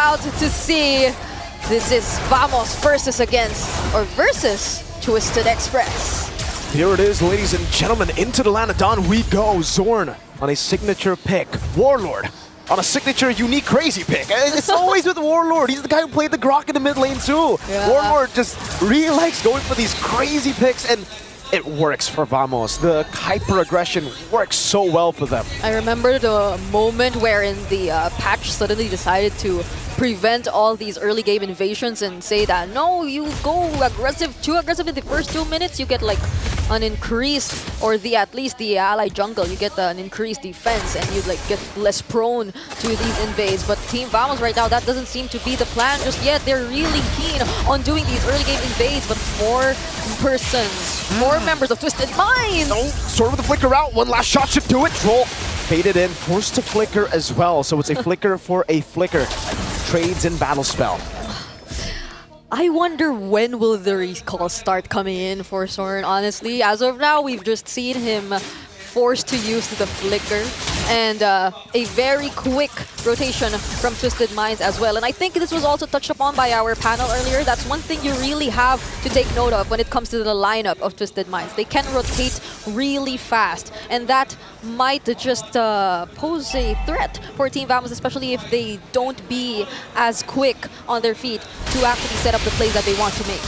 about to see. This is Vamos versus Twisted Express. Here it is, ladies and gentlemen. Into the land of Dawn we go. Zorn on a signature pick. Warlord on a signature unique crazy pick. It's always with Warlord. He's the guy who played the Grok in the mid lane too. Yeah. Warlord just really likes going for these crazy picks, and it works for Vamos. The hyper aggression works so well for them. I remember the moment wherein the patch suddenly decided to prevent all these early game invasions and say that no, you go too aggressive in the first 2 minutes, you get like an increased, or at least the ally jungle, you get an increased defense and you like get less prone to these invades. But Team Vamos right now, that doesn't seem to be the plan just yet. They're really keen on doing these early game invades, but four members of Twisted Minds. No, Sword with the flicker out. One last shot should do it. Troll faded in, forced to flicker as well. So it's a flicker for a flicker. Trades in battle spell. I wonder when will the recall start coming in for Soren, honestly. As of now, we've just seen him forced to use the flicker and a very quick rotation from Twisted Minds as well. And I think this was also touched upon by our panel earlier. That's one thing you really have to take note of when it comes to the lineup of Twisted Minds. They can rotate really fast, and that might just pose a threat for Team Vamos, especially if they don't be as quick on their feet to actually set up the plays that they want to make.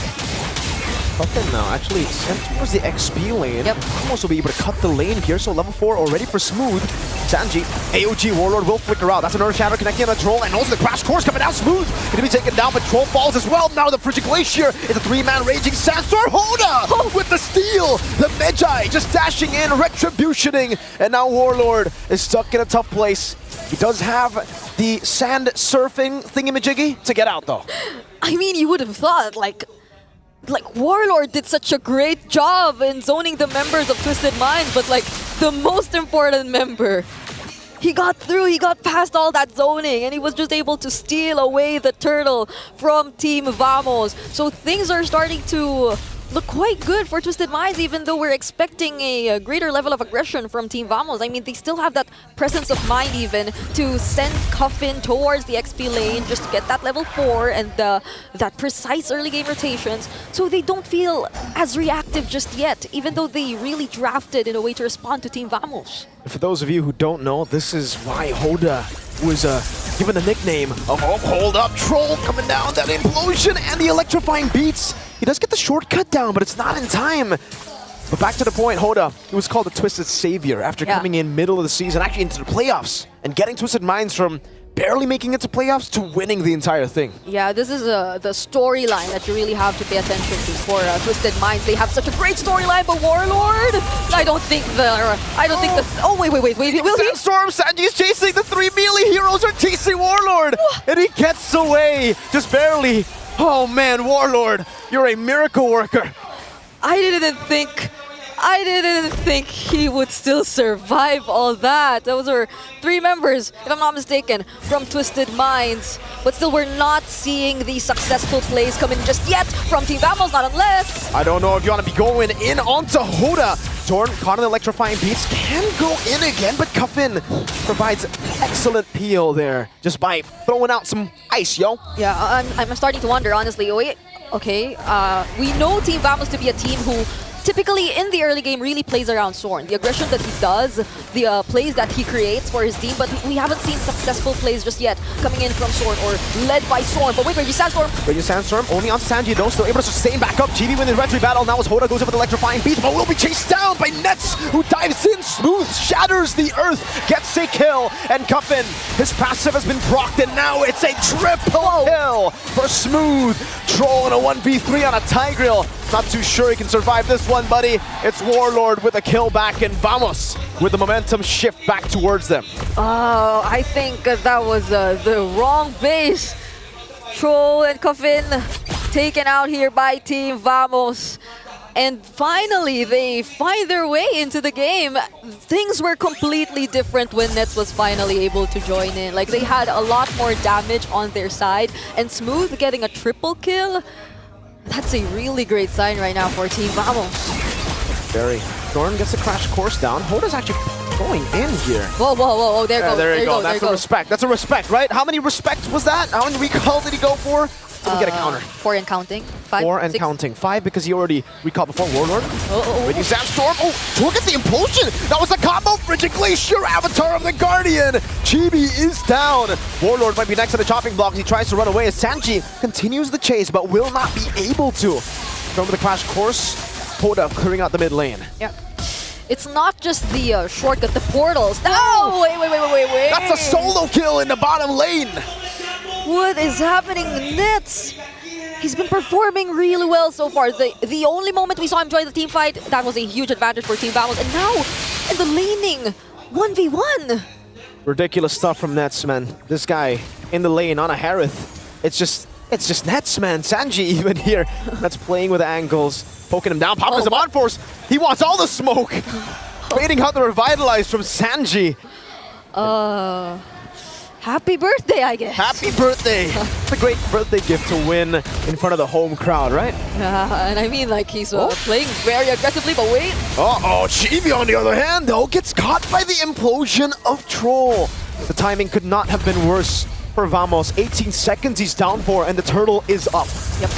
Puffin now actually sent towards the XP lane. Yep. Vamos will be able to cut the lane here, so level 4 already for Smooth. Sanji, AOG Warlord will flicker out. That's an Earth Shatter connecting on the Troll, and also the Crash Course coming down. Smooth gonna be taken down, but Troll falls as well. Now the Frigid Glacier is a 3-man Raging Sandstorm. Hoda with the steal! The Magi just dashing in, retributioning, and now Warlord is stuck in a tough place. He does have the sand surfing thingamajiggy to get out though. I mean, you would have thought like Warlord did such a great job in zoning the members of Twisted Minds, but like the most important member, he got through, he got past all that zoning, and he was just able to steal away the turtle from Team Vamos. So things are starting to look quite good for Twisted Minds, even though we're expecting a greater level of aggression from Team Vamos. I mean, they still have that presence of mind even to send Coffin towards the XP lane just to get that level 4 and that precise early game rotations, so they don't feel as reactive just yet, even though they really drafted in a way to respond to Team Vamos. For those of you who don't know, this is why Hoda was given the nickname of Hold Up Troll, coming down that implosion and the electrifying beats. He does get the shortcut down, but it's not in time. But back to the point, Hoda, he was called the Twisted Savior after coming in middle of the season, actually into the playoffs, and getting Twisted Minds from barely making it to playoffs to winning the entire thing. Yeah, this is the storyline that you really have to pay attention to for Twisted Minds. They have such a great storyline, but Warlord, I don't think the... Oh, wait, will he? Sandstorm, Sanji's chasing, the 3 melee heroes are teasing Warlord, and he gets away, just barely. Oh man, Warlord, you're a miracle worker. I didn't think he would still survive all that. Those are 3 members, if I'm not mistaken, from Twisted Minds. But still, we're not seeing the successful plays coming just yet from Team Vamos, not unless... I don't know if you want to be going in onto Hoda. Zorn caught on the electrifying beats, can go in again, but Cuffin provides excellent peel there just by throwing out some ice, yo. Yeah, I'm starting to wonder, honestly. Wait, okay, we know Team Vamos to be a team who typically in the early game really plays around Zorn. The aggression that he does, the plays that he creates for his team, but we haven't seen successful plays just yet coming in from Zorn or led by Zorn. But wait, Raging Sandstorm. Raging Sandstorm only on Sanji though, still able to sustain back up. GB wins the retry battle. Now as Hoda goes up with electrifying beats, but will be chased down by Nets, who dives in. Smooth shatters the earth, gets a kill, and Cuffin, his passive has been procced, and now it's a triple kill for Smooth. Troll in a 1v3 on a Tigreal. Not too sure he can survive this one, buddy. It's Warlord with a kill back, and Vamos with the momentum shift back towards them. Oh, I think that was the wrong base. Troll and Coffin taken out here by Team Vamos. And finally, they find their way into the game. Things were completely different when Nets was finally able to join in. Like, they had a lot more damage on their side, and Smooth getting a triple kill. That's a really great sign right now for Team Vamos. Very. Thorn gets the Crash Course down. Hoda's actually going in here. Whoa, whoa, whoa, whoa, there you go. There you go. There That's you a go. respect. That's a respect, right? How many respects was that? How many recalls did he go for? Did we get a counter? 4 and counting. 5, 4 and 6. counting. 5 because he already recalled before Warlord. Oh. Raging Sandstorm. Oh, look at the implosion. That was a combo. Frigid Glacier, Avatar of the Guardian. Chibi is down. Warlord might be next to the chopping block as he tries to run away as Sanji continues the chase but will not be able to. From the crash course, Hoda clearing out the mid lane. Yeah. It's not just the shortcut, the portals. Oh, wait. That's a solo kill in the bottom lane. What is happening? Nets! He's been performing really well so far. The only moment we saw him join the team fight, that was a huge advantage for Team Vamos. And now, in the laning, 1v1. Ridiculous stuff from Nets, man. This guy in the lane on a Harith. It's just Nets, man. Sanji even here. That's playing with angles, poking him down. Popping him on force. He wants all the smoke. Waiting out the revitalize from Sanji. Happy birthday, I guess. Happy birthday. It's a great birthday gift to win in front of the home crowd, right? And I mean, like, he's playing very aggressively, but wait. Uh-oh, Chibi on the other hand, though, gets caught by the implosion of Troll. The timing could not have been worse for Vamos. 18 seconds he's down for, and the turtle is up. Yep.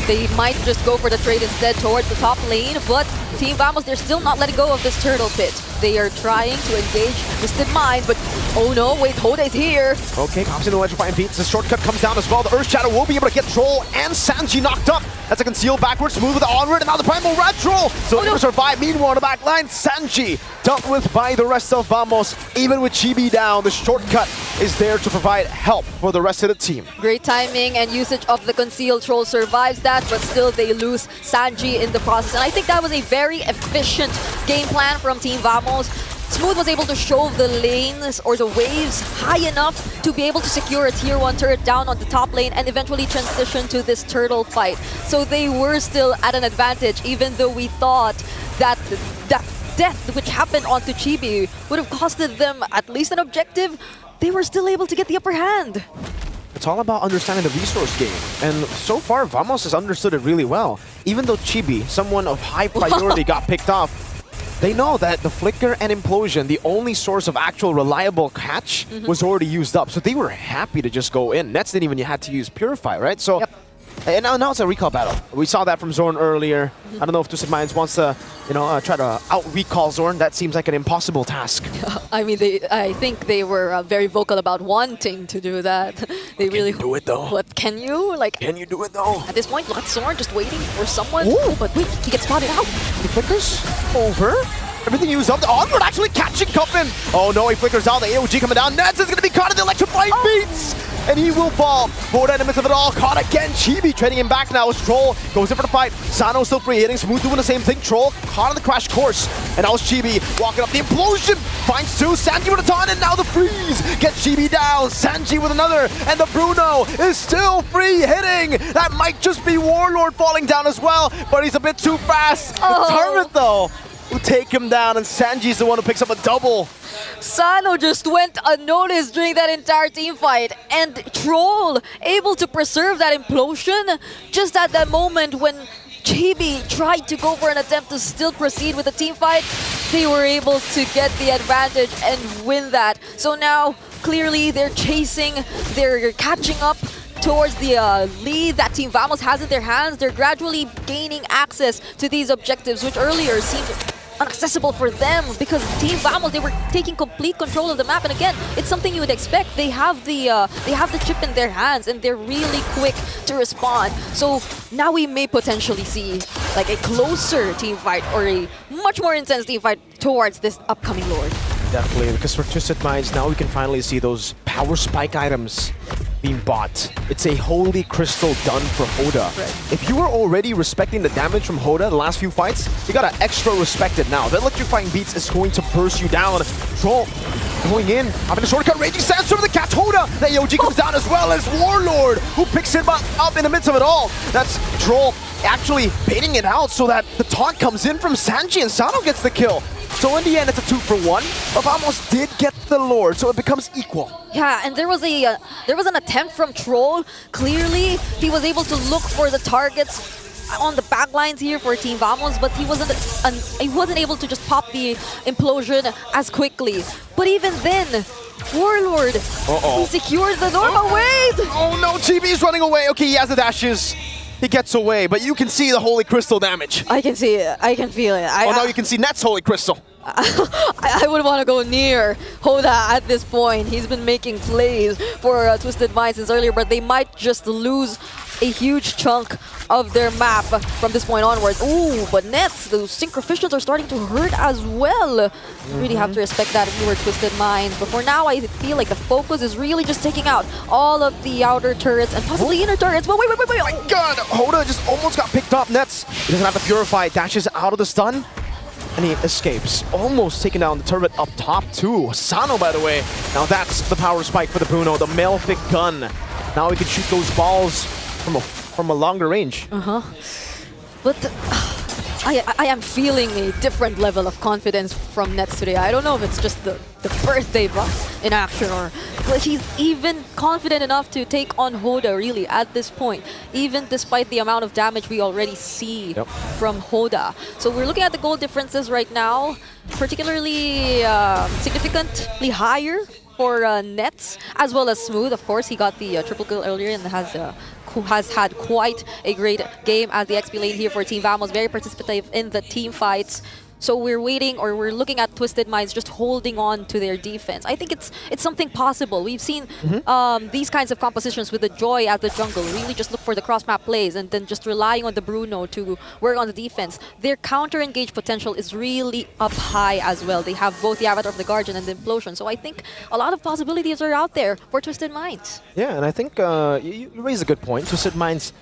They might just go for the trade instead towards the top lane, but Team Vamos, they're still not letting go of this turtle pit. They are trying to engage Twisted Mind, but oh no, wait, Hoda is here. Okay, pops in the electrifying beats. The shortcut comes down as well. The Earth Shadow will be able to get Troll and Sanji knocked up. That's a conceal backwards, smooth with the onward, and now the Primal Red Troll. So able to survive. Meanwhile, on the back line, Sanji dealt with by the rest of Vamos. Even with Chibi down, the shortcut is there to provide help for the rest of the team. Great timing and usage of the concealed Troll survives that, but still they lose Sanji in the process. And I think that was a very efficient game plan from Team Vamos. Smooth was able to shove the lanes or the waves high enough to be able to secure a tier 1 turret down on the top lane and eventually transition to this turtle fight. So they were still at an advantage, even though we thought that death which happened onto Chibi would have costed them at least an objective. They were still able to get the upper hand. It's all about understanding the resource game. And so far, Vamos has understood it really well. Even though Chibi, someone of high priority, got picked off, they know that the Flicker and Implosion, the only source of actual reliable catch, was already used up. So they were happy to just go in. Nets didn't even have to use Purify, right? So, and now it's a recall battle. We saw that from Zorn earlier. I don't know if Twisted Minds wants to, try to out-recall Zorn. That seems like an impossible task. I mean, I think they were very vocal about wanting to do that. They really Can you do it though? What can you? Like, Can you do it though? at this point, Zorn just waiting for someone. Ooh. But wait, he gets spotted out. He flickers over. Everything used up. The onward actually catching Cuffin. Oh no, he flickers out. The AOG coming down. Nets is going to be caught in the electrifying beats. And he will fall. Hoda in the midst of it all. Caught again. Chibi trading him back now as Troll goes in for the fight. Sano still free hitting. Smooth doing the same thing. Troll caught on the crash course. And now it's Chibi walking up the implosion. Finds two. Sanji with a ton. And now the freeze. Gets Chibi down. Sanji with another. And the Bruno is still free hitting. That might just be Warlord falling down as well. But he's a bit too fast. Oh. The Target though will take him down. And Sanji's the one who picks up a double. Sano just went unnoticed during that entire team fight, and Troll able to preserve that implosion just at that moment when Chibi tried to go for an attempt to still proceed with the team fight. They were able to get the advantage and win that. So now, clearly, they're chasing, they're catching up towards the lead that Team Vamos has in their hands. They're gradually gaining access to these objectives, which earlier seemed inaccessible for them because Team Vamos, they were taking complete control of the map. And again, it's something you would expect. They have the chip in their hands and they're really quick to respond. So now we may potentially see like a closer team fight or a much more intense team fight towards this upcoming Lord. Definitely, because for Twisted Minds, now we can finally see those power spike items being bought. It's a holy crystal done for Hoda. Right. If you were already respecting the damage from Hoda the last few fights, you gotta extra respect it now. The electrifying beats is going to burst you down. Troll going in, having a shortcut, Raging Sandstorm, the catch Hoda. The AOG comes down as well as Warlord, who picks him up in the midst of it all. That's Troll actually baiting it out so that the taunt comes in from Sanji and Sano gets the kill. So in the end, it's a 2-for-1, but Vamos did get the Lord, so it becomes equal. Yeah, and there was an attempt from Troll. Clearly, he was able to look for the targets on the back lines here for Team Vamos, but he wasn't able to just pop the implosion as quickly. But even then, Warlord, he secures the normal wave! Oh no, TV's running away. Okay, he has the dashes. He gets away, but you can see the Holy Crystal damage. I can see it. I can feel it. Now you can see Net's Holy Crystal. I wouldn't want to go near Hoda at this point. He's been making plays for Twisted Minds since earlier, but they might just lose a huge chunk of their map from this point onwards. Ooh, but Nets, those synchroficials are starting to hurt as well. Really have to respect that if you were Twisted Minds. But for now, I feel like the focus is really just taking out all of the outer turrets and possibly inner turrets. But wait. Oh my god, Hoda just almost got picked up. Nets, he doesn't have to purify, dashes out of the stun. And he escapes, almost taking down the turret up top too. Sano, by the way, now that's the power spike for the Bruno, the Malefic gun. Now he can shoot those balls from a longer range. But I am feeling a different level of confidence from Nets today. I don't know if it's just the birthday buff in action, but he's even confident enough to take on Hoda really at this point, even despite the amount of damage we already see from Hoda. So we're looking at the goal differences right now, particularly significantly higher for Nets, as well as Smooth. Of course, he got the triple kill earlier and has had quite a great game as the XP lane here for Team Vamos, very participative in the team fights. So we're waiting, or we're looking at Twisted Minds just holding on to their defense. I think it's something possible. We've seen these kinds of compositions with the Joy at the jungle really just look for the cross-map plays and then just relying on the Bruno to work on the defense. Their counter-engage potential is really up high as well. They have both the Avatar of the Guardian and the Implosion. So I think a lot of possibilities are out there for Twisted Minds. Yeah, and I think you raise a good point. Twisted Minds,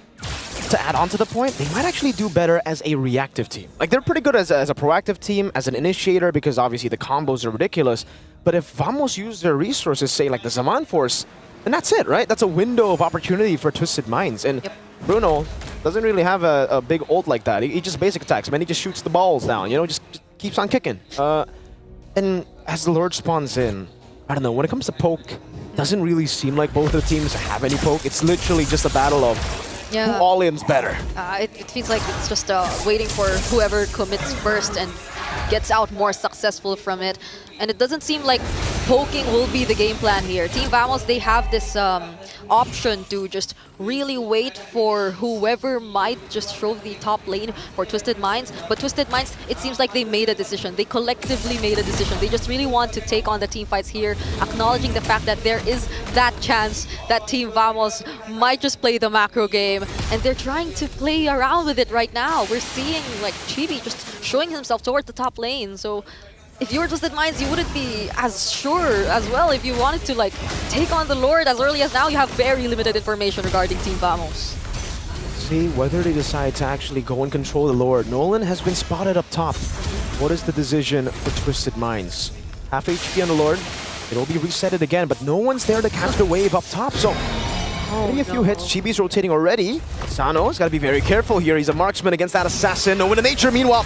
to add on to the point, they might actually do better as a reactive team. Like, they're pretty good as a proactive team, as an initiator, because obviously the combos are ridiculous. But if Vamos use their resources, say like the Zaman Force, then that's it, right? That's a window of opportunity for Twisted Minds. And Bruno doesn't really have a big ult like that. He just basic attacks, man. He just shoots the balls down, you know, just keeps on kicking. And as the Lord spawns in, I don't know, when it comes to poke, doesn't really seem like both of the teams have any poke. It's literally just a battle of who all-in's better. It feels like it's just waiting for whoever commits first and gets out more successful from it. And it doesn't seem like poking will be the game plan here. Team Vamos, they have this option to just really wait for whoever might just show the top lane for Twisted Minds. But Twisted Minds, it seems like they made a decision. They collectively made a decision. They just really want to take on the team fights here, acknowledging the fact that there is that chance that Team Vamos might just play the macro game. And they're trying to play around with it right now. We're seeing like Chibi just showing himself towards the top lane. So if you were Twisted Minds, you wouldn't be as sure as well. If you wanted to like take on the Lord as early as now, you have very limited information regarding Team Vamos. See whether they decide to actually go and control the Lord. Nolan has been spotted up top. What is the decision for Twisted Minds? Half HP on the Lord. It'll be resetted again, but no one's there to catch the wave up top. So getting a few hits. Chibi's rotating already. Sano's got to be very careful here. He's a marksman against that assassin. No one in nature. Meanwhile,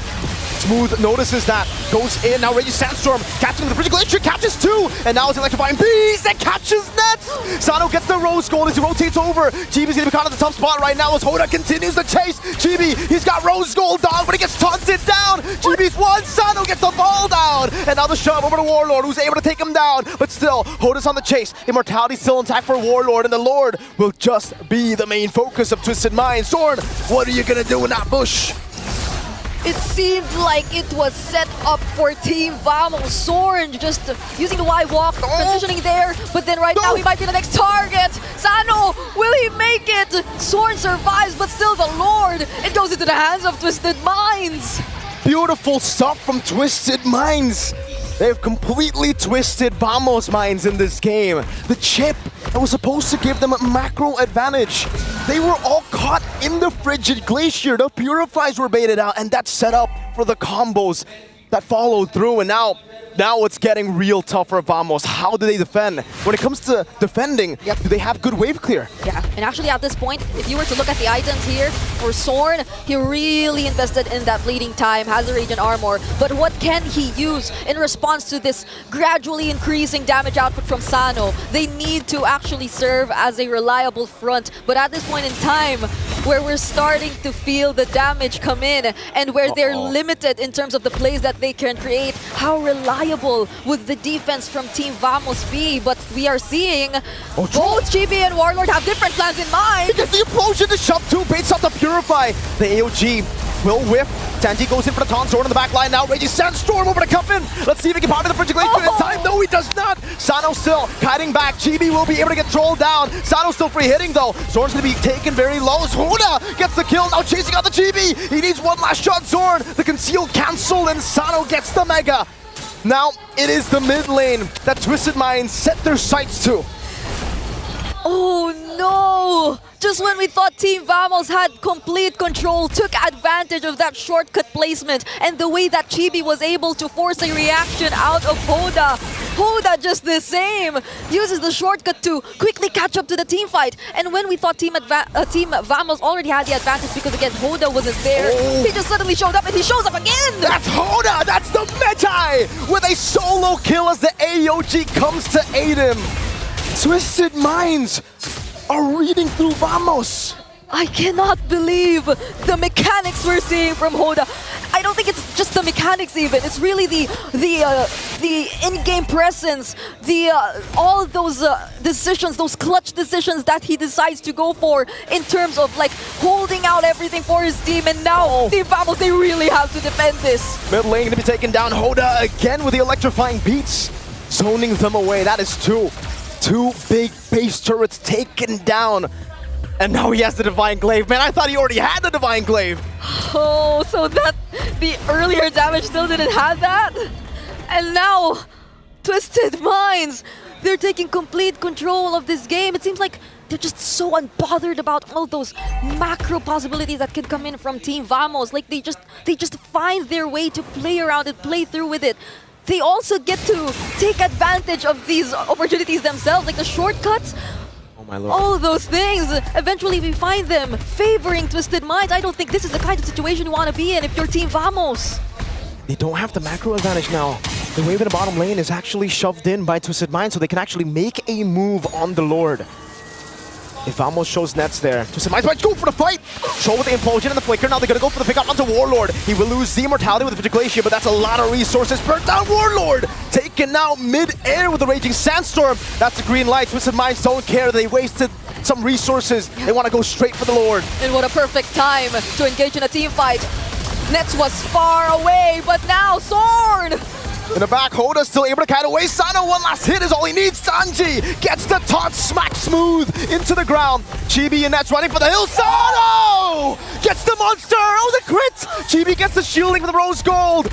Smooth notices that, goes in, now Raging Sandstorm, catching the Bridge Glacier, catches two, and now it's Electrifying Beast that catches Nets! Sano gets the Rose Gold as he rotates over. Chibi's gonna be caught at the tough spot right now as Hoda continues the chase. Chibi, he's got Rose Gold down, but he gets taunted down. Chibi's one, Sano gets the ball down, and now the shove over to Warlord, who's able to take him down, but still, Hoda's on the chase. Immortality's still intact for Warlord, and the Lord will just be the main focus of Twisted Minds. Zorn, what are you gonna do in that bush? It seemed like it was set up for Team Vamos. Zorn just using the wide walk, positioning there, but then right now he might be the next target. Sano, will he make it? Zorn survives, but still the Lord. It goes into the hands of Twisted Minds. Beautiful stuff from Twisted Minds. They've completely twisted Vamos minds in this game. The chip that was supposed to give them a macro advantage. They were all caught in the Frigid Glacier. The Purifies were baited out, and that's set up for the combos that followed through. And now it's getting real tough for Vamos. How do they defend? When it comes to defending, do they have good wave clear? Yeah, and actually at this point, if you were to look at the items here, for Zorn, he really invested in that bleeding time, has the Radiant Armor, but what can he use in response to this gradually increasing damage output from Sano? They need to actually serve as a reliable front, but at this point in time, where we're starting to feel the damage come in and where they're limited in terms of the plays that they can create. How reliable would the defense from Team Vamos be? But we are seeing both GB and Warlord have different plans in mind. Gets the implosion to shove two, baits out to Purify. The AOG will whiff. Sanji goes in for the taunt, sword in the back line now. Raging Sandstorm over to Cuffin. Let's see if he can power the Fridge Glacier in time. No, he does not. Sano still kiting back. GB will be able to get trolled down. Sano still free hitting though. Zorn's going to be taken very low. Hoda gets the kill, now chasing out the GB. He needs one last shot, Zorn. The conceal cancel and Sano gets the Mega. Now it is the mid lane that Twisted Minds set their sights to. Oh no! Just when we thought Team Vamos had complete control, took advantage of that shortcut placement and the way that Chibi was able to force a reaction out of Hoda. Hoda just the same, uses the shortcut to quickly catch up to the team fight. And when we thought Team Vamos already had the advantage because again Hoda wasn't there, he just suddenly showed up and he shows up again! That's Hoda! That's the Magi! With a solo kill as the AOG comes to aid him. Twisted Minds are reading through Vamos. I cannot believe the mechanics we're seeing from Hoda. I don't think it's just the mechanics even. It's really the in-game presence, all those decisions, those clutch decisions that he decides to go for in terms of like holding out everything for his team. And now Team Vamos, they really have to defend this. Mid lane going to be taken down. Hoda again with the electrifying beats, zoning them away. That is two big base turrets taken down. And now he has the Divine Glaive. Man, I thought he already had the Divine Glaive. Oh, so that the earlier damage still didn't have that? And now, Twisted Minds, they're taking complete control of this game. It seems like they're just so unbothered about all those macro possibilities that can come in from Team Vamos. Like they just find their way to play around it, play through with it. They also get to take advantage of these opportunities themselves, like the shortcuts. Oh my lord. All those things. Eventually we find them favoring Twisted Minds. I don't think this is the kind of situation you want to be in if you're Team Vamos. They don't have the macro advantage now. The wave in the bottom lane is actually shoved in by Twisted Minds, so they can actually make a move on the Lord. If Vamos shows nets there, Twisted Minds might go for the fight. Troll with the implosion and the flicker. Now they're gonna go for the pickup onto Warlord. He will lose the immortality with the Fridge Glacier, but that's a lot of resources. Burnt down Warlord, taken out mid-air with the Raging Sandstorm. That's the green light. Twisted Minds don't care. They wasted some resources. They want to go straight for the Lord. And what a perfect time to engage in a team fight. Nets was far away, but now Zorn! In the back, Hoda still able to kite away. Sano, one last hit is all he needs. Sanji gets the taunt, smack smooth into the ground. Chibi and Nets running for the hill. Sano gets the monster. Oh, the crit. Chibi gets the shielding for the rose gold.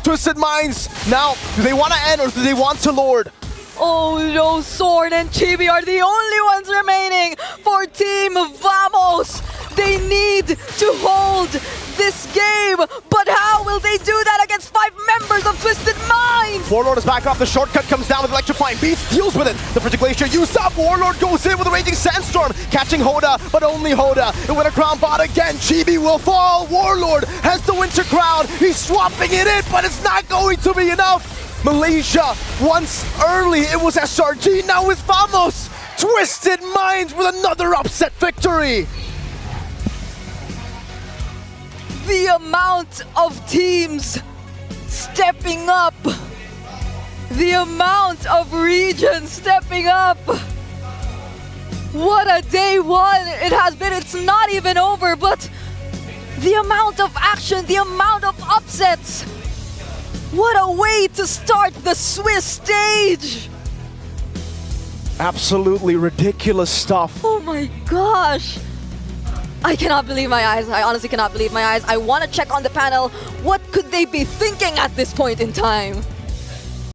Twisted Minds. Now, do they want to end or do they want to Lord? Oh no, Zorn and Chibi are the only ones remaining for Team Vamos. They need to hold this game, but how will they do that against 5 members of Twisted Minds? Warlord is back off, the shortcut comes down with electrifying beats, deals with it. The Fridge Glacier used up, Warlord goes in with a Raging Sandstorm, catching Hoda, but only Hoda. The Winter Crown bot again, Chibi will fall, Warlord has the Winter Crown, he's swapping it in, but it's not going to be enough. Malaysia, once early, it was SRG, now it's Vamos. Twisted Minds with another upset victory. The amount of teams stepping up, the amount of regions stepping up. What a day one it has been. It's not even over, but the amount of action, the amount of upsets. What a way to start the Swiss stage. Absolutely ridiculous stuff. Oh my gosh. I cannot believe my eyes. I honestly cannot believe my eyes. I want to check on the panel. What could they be thinking at this point in time?